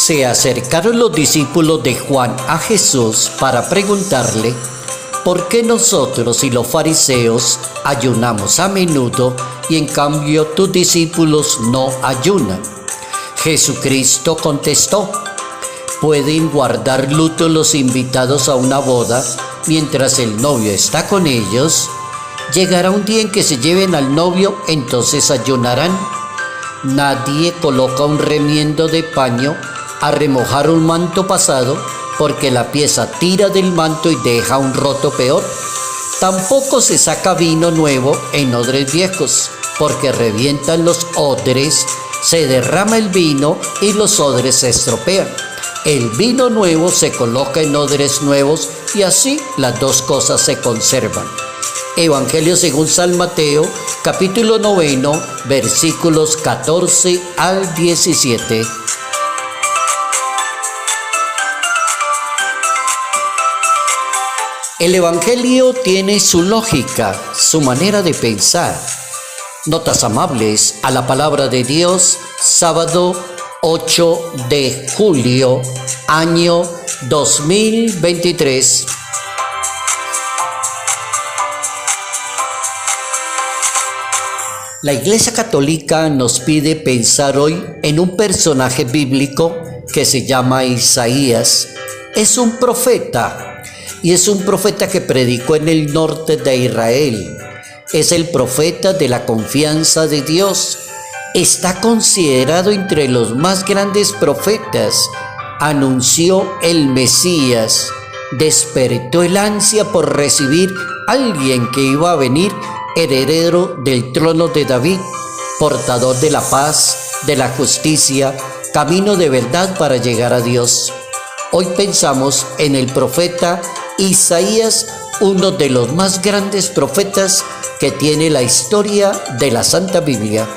Se acercaron los discípulos de Juan a Jesús para preguntarle, ¿por qué nosotros y los fariseos ayunamos a menudo y en cambio tus discípulos no ayunan? Jesucristo contestó, ¿pueden guardar luto los invitados a una boda mientras el novio está con ellos? Llegará un día en que se lleven al novio, entonces ayunarán. Nadie coloca un remiendo de paño a remojar un manto pasado, porque la pieza tira del manto y deja un roto peor. Tampoco se saca vino nuevo en odres viejos, porque revientan los odres, se derrama el vino y los odres se estropean. El vino nuevo se coloca en odres nuevos y así las dos cosas se conservan. Evangelio según San Mateo, capítulo 9, versículos 14 al 17. El Evangelio tiene su lógica, su manera de pensar. Notas amables a la palabra de Dios, sábado 8 de julio, año 2023. La Iglesia Católica nos pide pensar hoy en un personaje bíblico que se llama Isaías. Es un profeta. Y es un profeta que predicó en el norte de Israel. Es el profeta de la confianza de Dios. Está considerado entre los más grandes profetas. Anunció el Mesías. Despertó el ansia por recibir a alguien que iba a venir, heredero del trono de David, portador de la paz, de la justicia, camino de verdad para llegar a Dios. Hoy pensamos en el profeta Isaías, uno de los más grandes profetas que tiene la historia de la Santa Biblia.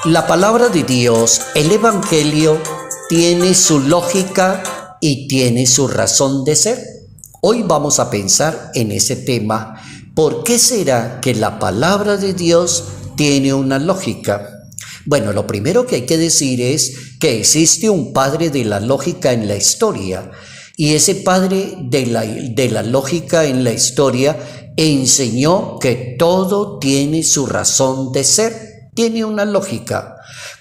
La palabra de Dios, el Evangelio, tiene su lógica y tiene su razón de ser. Hoy vamos a pensar en ese tema. ¿Por qué será que la palabra de Dios tiene una lógica? Bueno, lo primero que hay que decir es que existe un padre de la lógica en la historia, y ese padre de la lógica en la historia enseñó que todo tiene su razón de ser, tiene una lógica.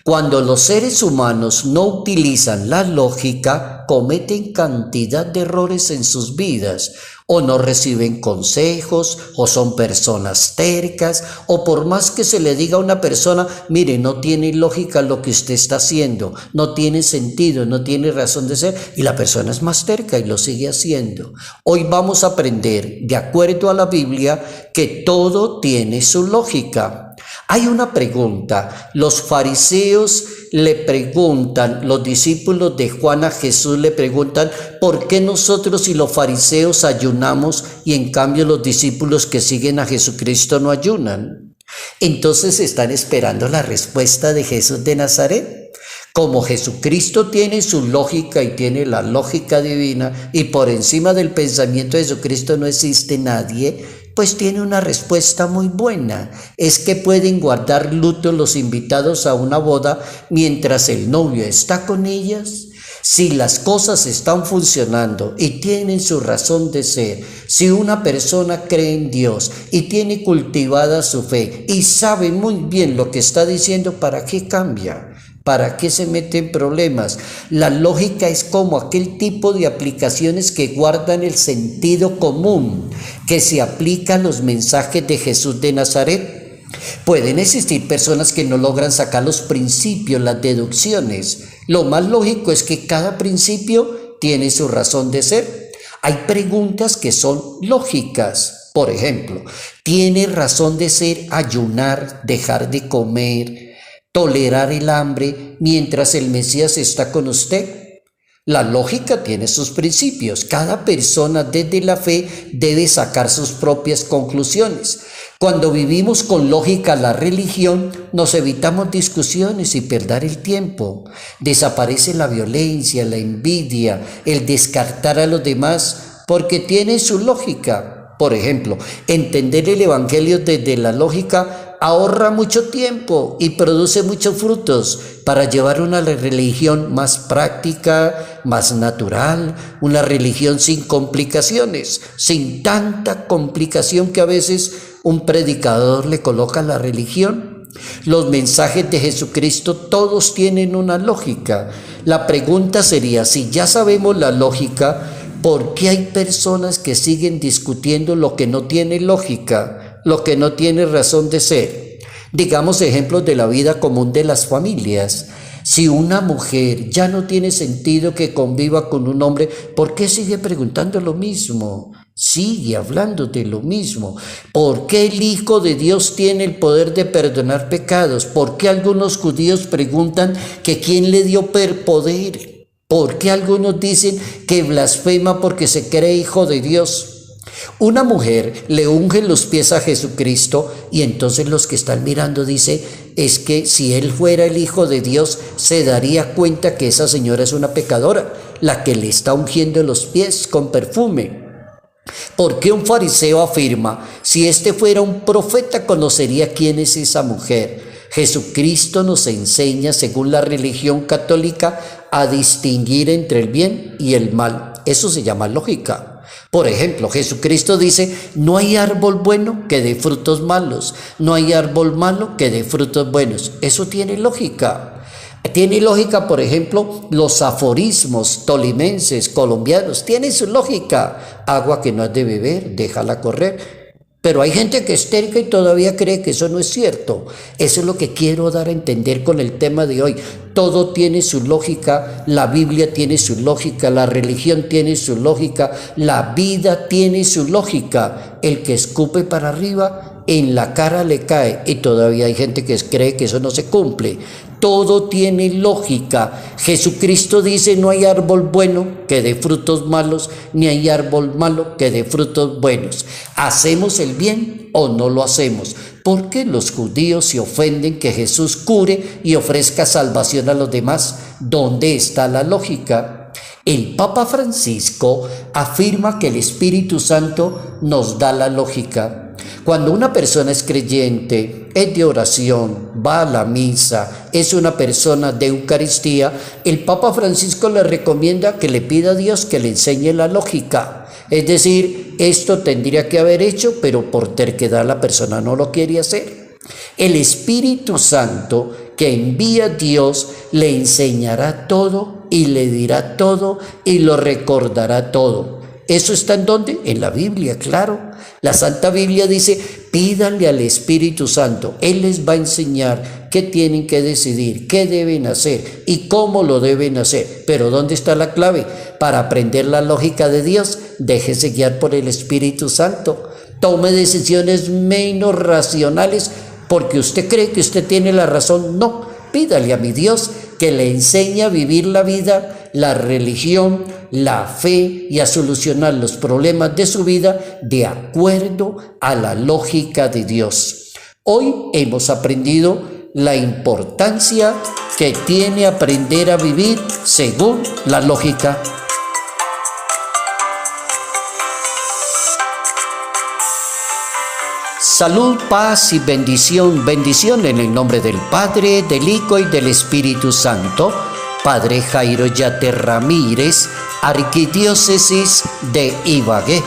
Cuando los seres humanos no utilizan la lógica, cometen cantidad de errores en sus vidas, o no reciben consejos, o son personas tercas, o por más que se le diga a una persona, mire, no tiene lógica lo que usted está haciendo, no tiene sentido, no tiene razón de ser, y la persona es más terca y lo sigue haciendo. Hoy vamos a aprender, de acuerdo a la Biblia, que todo tiene su lógica. Hay una pregunta. Los fariseos le preguntan, los discípulos de Juan a Jesús le preguntan, ¿por qué nosotros y los fariseos ayunamos y en cambio los discípulos que siguen a Jesucristo no ayunan? Entonces están esperando la respuesta de Jesús de Nazaret. Como Jesucristo tiene su lógica y tiene la lógica divina, y por encima del pensamiento de Jesucristo no existe nadie, pues tiene una respuesta muy buena. Es que pueden guardar luto los invitados a una boda mientras el novio está con ellas. Si las cosas están funcionando y tienen su razón de ser, si una persona cree en Dios y tiene cultivada su fe y sabe muy bien lo que está diciendo, ¿para qué cambia? ¿Para qué se mete en problemas? La lógica es como aquel tipo de aplicaciones que guardan el sentido común, que se aplican los mensajes de Jesús de Nazaret. Pueden existir personas que no logran sacar los principios, las deducciones. Lo más lógico es que cada principio tiene su razón de ser. Hay preguntas que son lógicas. Por ejemplo, ¿tiene razón de ser ayunar, dejar de comer, tolerar el hambre mientras el Mesías está con usted? La lógica tiene sus principios. Cada persona desde la fe debe sacar sus propias conclusiones. Cuando vivimos con lógica la religión, nos evitamos discusiones y perder el tiempo. Desaparece la violencia, la envidia, el descartar a los demás, porque tiene su lógica. Por ejemplo, entender el Evangelio desde la lógica ahorra mucho tiempo y produce muchos frutos para llevar una religión más práctica, más natural, una religión sin complicaciones, sin tanta complicación que a veces un predicador le coloca a la religión. Los mensajes de Jesucristo todos tienen una lógica. La pregunta sería, si ya sabemos la lógica, ¿por qué hay personas que siguen discutiendo lo que no tiene lógica, lo que no tiene razón de ser? Digamos ejemplos de la vida común de las familias. Si una mujer ya no tiene sentido que conviva con un hombre, ¿por qué sigue preguntando lo mismo? Sigue hablando de lo mismo. ¿Por qué el Hijo de Dios tiene el poder de perdonar pecados? ¿Por qué algunos judíos preguntan que quién le dio poder? ¿Por qué algunos dicen que blasfema porque se cree hijo de Dios? Una mujer le unge los pies a Jesucristo y entonces los que están mirando dice, es que si él fuera el Hijo de Dios se daría cuenta que esa señora es una pecadora, la que le está ungiendo los pies con perfume. ¿Por qué un fariseo afirma, si este fuera un profeta conocería quién es esa mujer? Jesucristo nos enseña, según la religión católica, a distinguir entre el bien y el mal. Eso se llama lógica. Por ejemplo, Jesucristo dice, no hay árbol bueno que dé frutos malos, no hay árbol malo que dé frutos buenos. Eso tiene lógica. Tiene lógica, por ejemplo, los aforismos tolimenses, colombianos, tienen su lógica. Agua que no has de beber, déjala correr. Pero hay gente que es terca y todavía cree que eso no es cierto. Eso es lo que quiero dar a entender con el tema de hoy. Todo tiene su lógica, la Biblia tiene su lógica, la religión tiene su lógica, la vida tiene su lógica. El que escupe para arriba, en la cara le cae. Y todavía hay gente que cree que eso no se cumple. Todo tiene lógica. Jesucristo dice, no hay árbol bueno que dé frutos malos, ni hay árbol malo que dé frutos buenos. ¿Hacemos el bien o no lo hacemos? ¿Por qué los judíos se ofenden que Jesús cure y ofrezca salvación a los demás? ¿Dónde está la lógica? El Papa Francisco afirma que el Espíritu Santo nos da la lógica. Cuando una persona es creyente, es de oración, va a la misa, es una persona de Eucaristía, el Papa Francisco le recomienda que le pida a Dios que le enseñe la lógica. Es decir, esto tendría que haber hecho, pero por terquedad la persona no lo quiere hacer. El Espíritu Santo que envía Dios le enseñará todo y le dirá todo y lo recordará todo. ¿Eso está en dónde? En la Biblia, claro. La Santa Biblia dice, pídanle al Espíritu Santo. Él les va a enseñar qué tienen que decidir, qué deben hacer y cómo lo deben hacer. Pero ¿dónde está la clave? Para aprender la lógica de Dios, déjese guiar por el Espíritu Santo. Tome decisiones menos racionales porque usted cree que usted tiene la razón. No, pídale a mi Dios que le enseñe a vivir la vida, la religión, la fe y a solucionar los problemas de su vida de acuerdo a la lógica de Dios. Hoy hemos aprendido la importancia que tiene aprender a vivir según la lógica. Salud, paz y bendición. Bendición en el nombre del Padre, del Hijo y del Espíritu Santo. Padre Jairo Yate Ramírez, Arquidiócesis de Ibagué.